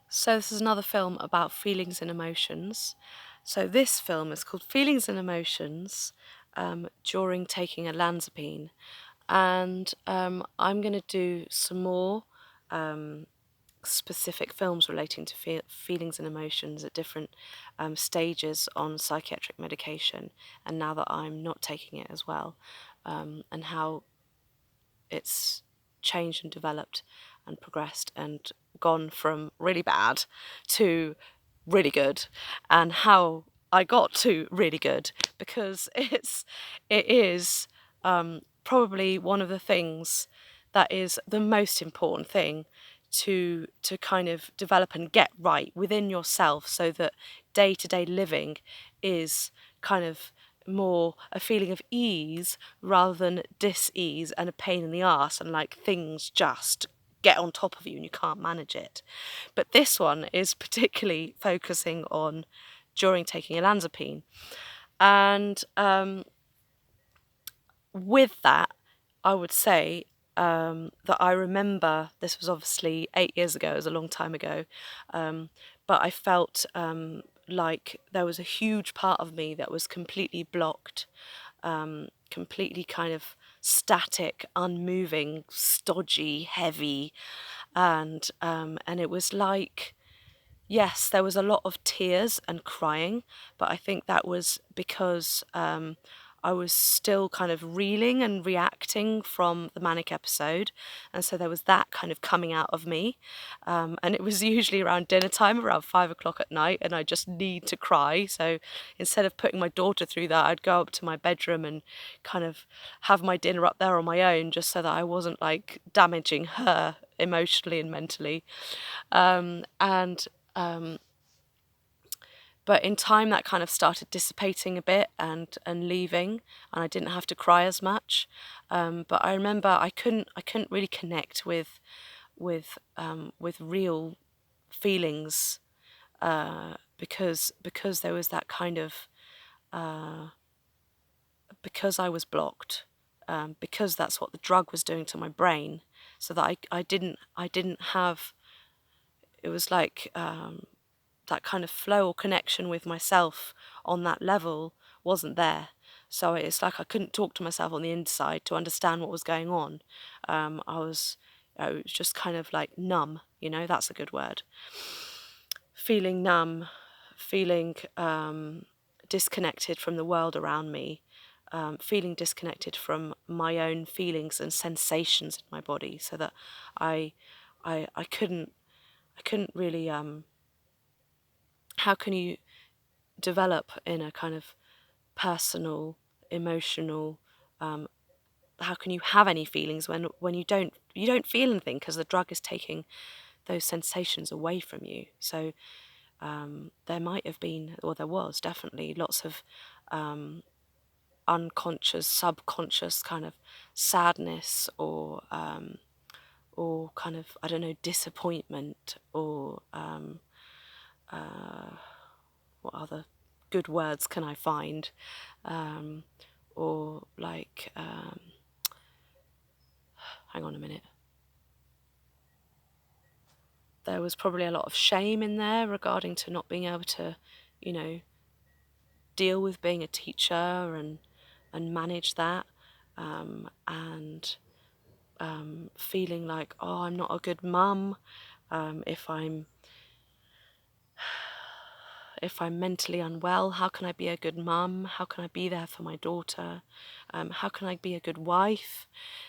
So this is another film about feelings and emotions. So this film is called Feelings and Emotions during taking Olanzapine. And I'm going to do some more um, specific films relating to feelings and emotions at different stages on psychiatric medication. And now that I'm not taking it as well, and how it's changed and developed and progressed and gone from really bad to really good, and how I got to really good, because it is probably one of the things that is the most important thing to kind of develop and get right within yourself, so that day-to-day living is kind of more a feeling of ease rather than dis-ease and a pain in the arse, and like things just get on top of you and you can't manage it. But this one is particularly focusing on during taking olanzapine. And with that, I would say that I remember, this was obviously 8 years ago, it was a long time ago, but I felt like there was a huge part of me that was completely blocked, completely kind of static, unmoving, stodgy, heavy, and it was like, yes, there was a lot of tears and crying, but I think that was because I was still kind of reeling and reacting from the manic episode, and so there was that kind of coming out of me. And it was usually around dinner time, around 5 o'clock at night, and I just need to cry. So instead of putting my daughter through that, I'd go up to my bedroom and kind of have my dinner up there on my own, just so that I wasn't like damaging her emotionally and mentally. And but in time that kind of started dissipating a bit and leaving, and I didn't have to cry as much. But I remember I couldn't really connect with real feelings, because there was that kind of uh, because I was blocked, because that's what the drug was doing to my brain, so that I didn't have, it was like that kind of flow or connection with myself on that level wasn't there. So it's like I couldn't talk to myself on the inside to understand what was going on. I was just kind of like numb, that's a good word. Feeling numb, feeling disconnected from the world around me, feeling disconnected from my own feelings and sensations in my body, so that I, I couldn't really. How can you develop in a kind of personal, emotional, um, how can you have any feelings when you don't feel anything, because the drug is taking those sensations away from you. So there might have been, or there was definitely, lots of unconscious, subconscious kind of sadness, or kind of, I don't know, disappointment, or what other good words can I find? Um, or like, hang on a minute. There was probably a lot of shame in there regarding to not being able to, you know, deal with being a teacher and manage that, and feeling like, oh, I'm not a good mum, if I'm mentally unwell. How can I be a good mum? How can I be there for my daughter? How can I be a good wife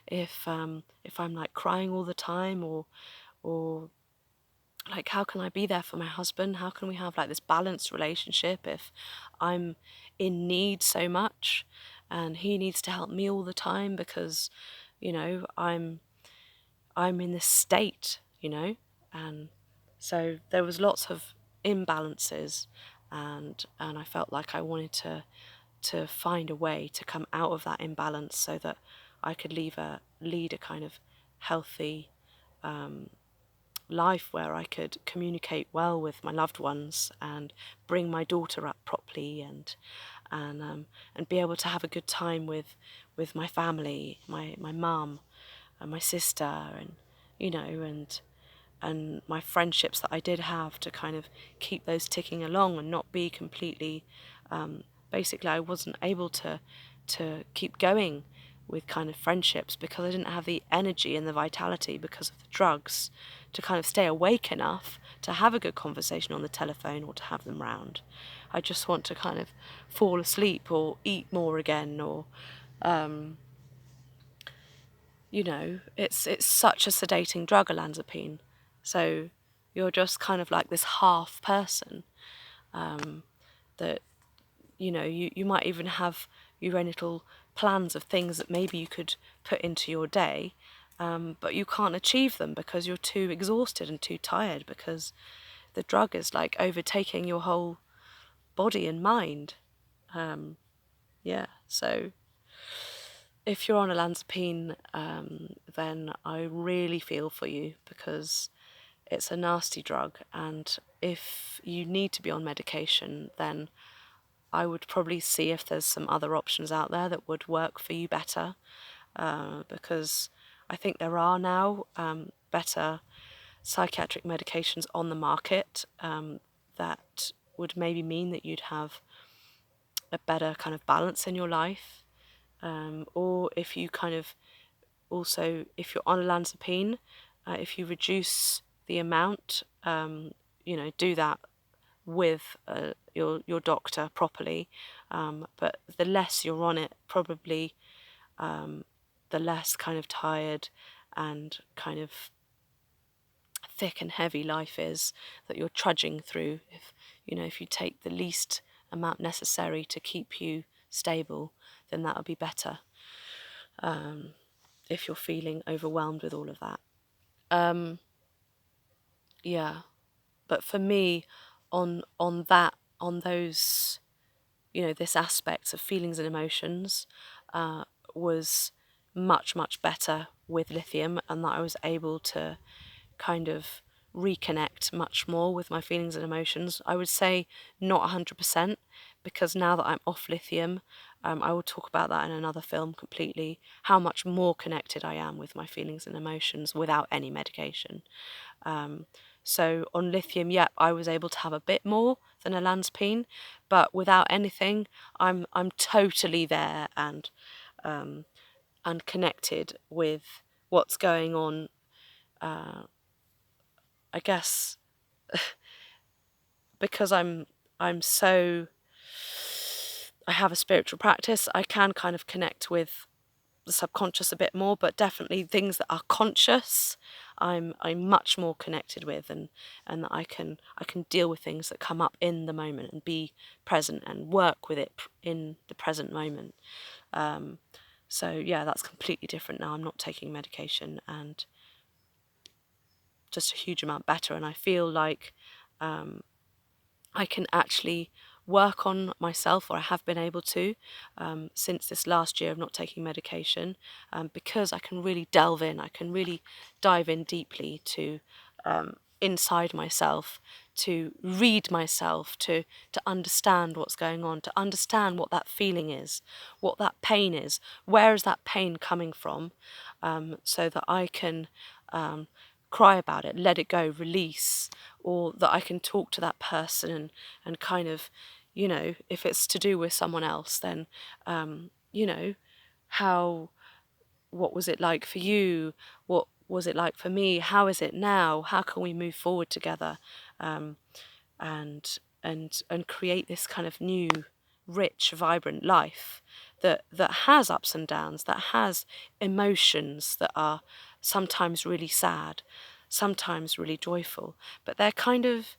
if I'm like crying all the time, or like, how can I be there for my husband? How can we have like this balanced relationship if I'm in need so much and he needs to help me all the time, because I'm in this state, and so there was lots of imbalances, and I felt like I wanted to find a way to come out of that imbalance, so that I could lead a kind of healthy life where I could communicate well with my loved ones and bring my daughter up properly, and be able to have a good time with my family, my mum and my sister, and and my friendships that I did have, to kind of keep those ticking along and not be completely, basically I wasn't able to keep going with kind of friendships because I didn't have the energy and the vitality because of the drugs to kind of stay awake enough to have a good conversation on the telephone or to have them round. I just want to kind of fall asleep or eat more again, or it's such a sedating drug, olanzapine. So you're just kind of like this half person, that you might even have your own little plans of things that maybe you could put into your day, but you can't achieve them because you're too exhausted and too tired, because the drug is like overtaking your whole body and mind. Yeah, so if you're on olanzapine, then I really feel for you, because it's a nasty drug, and if you need to be on medication, then I would probably see if there's some other options out there that would work for you better, because I think there are now better psychiatric medications on the market, that would maybe mean that you'd have a better kind of balance in your life. Or if you kind of also, if you're on olanzapine, if you reduce the amount, do that with your doctor properly. But the less you're on it, probably the less kind of tired and kind of thick and heavy life is that you're trudging through. If you take the least amount necessary to keep you stable, then that'll be better. If you're feeling overwhelmed with all of that. Yeah. But for me, on those, this aspect of feelings and emotions, was much, much better with lithium, and that I was able to kind of reconnect much more with my feelings and emotions. I would say not 100%, because now that I'm off lithium, I will talk about that in another film completely, how much more connected I am with my feelings and emotions without any medication. So on lithium, yeah, I was able to have a bit more than olanzapine, but without anything, I'm totally there and connected with what's going on. I guess because I'm so I have a spiritual practice, I can kind of connect with the subconscious a bit more, but definitely things that are conscious, I'm much more connected with, and that I can deal with things that come up in the moment and be present and work with it in the present moment. So yeah, that's completely different now. I'm not taking medication, and just a huge amount better, and I feel like I can actually work on myself, or I have been able to, since this last year of not taking medication, because I can really delve in, I can really dive in deeply to inside myself, to read myself, to understand what's going on, to understand what that feeling is, what that pain is, where is that pain coming from, so that I can cry about it, let it go, release, or that I can talk to that person and kind of, if it's to do with someone else, then, how, what was it like for you? What was it like for me? How is it now? How can we move forward together? And create this kind of new, rich, vibrant life that has ups and downs, that has emotions that are sometimes really sad, sometimes really joyful, but they're kind of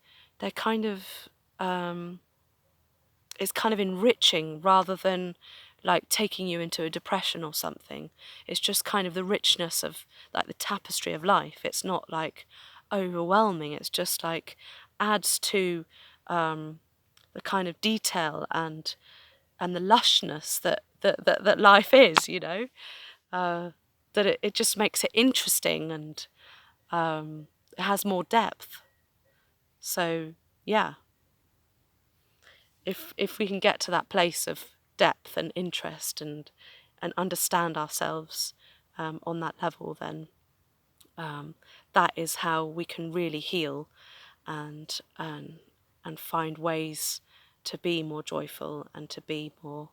it's kind of enriching rather than like taking you into a depression or something. It's just kind of the richness of like the tapestry of life. It's not like overwhelming. It's just like adds to the kind of detail and the lushness that life is. That it just makes it interesting, and it has more depth. So yeah. If we can get to that place of depth and interest and understand ourselves on that level, then that is how we can really heal and find ways to be more joyful and to be more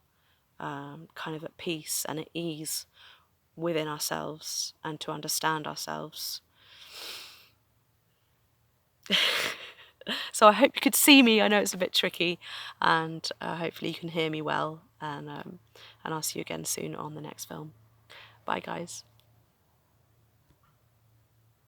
kind of at peace and at ease within ourselves and to understand ourselves. So I hope you could see me. I know it's a bit tricky, and hopefully you can hear me well. And I'll see you again soon on the next film. Bye, guys.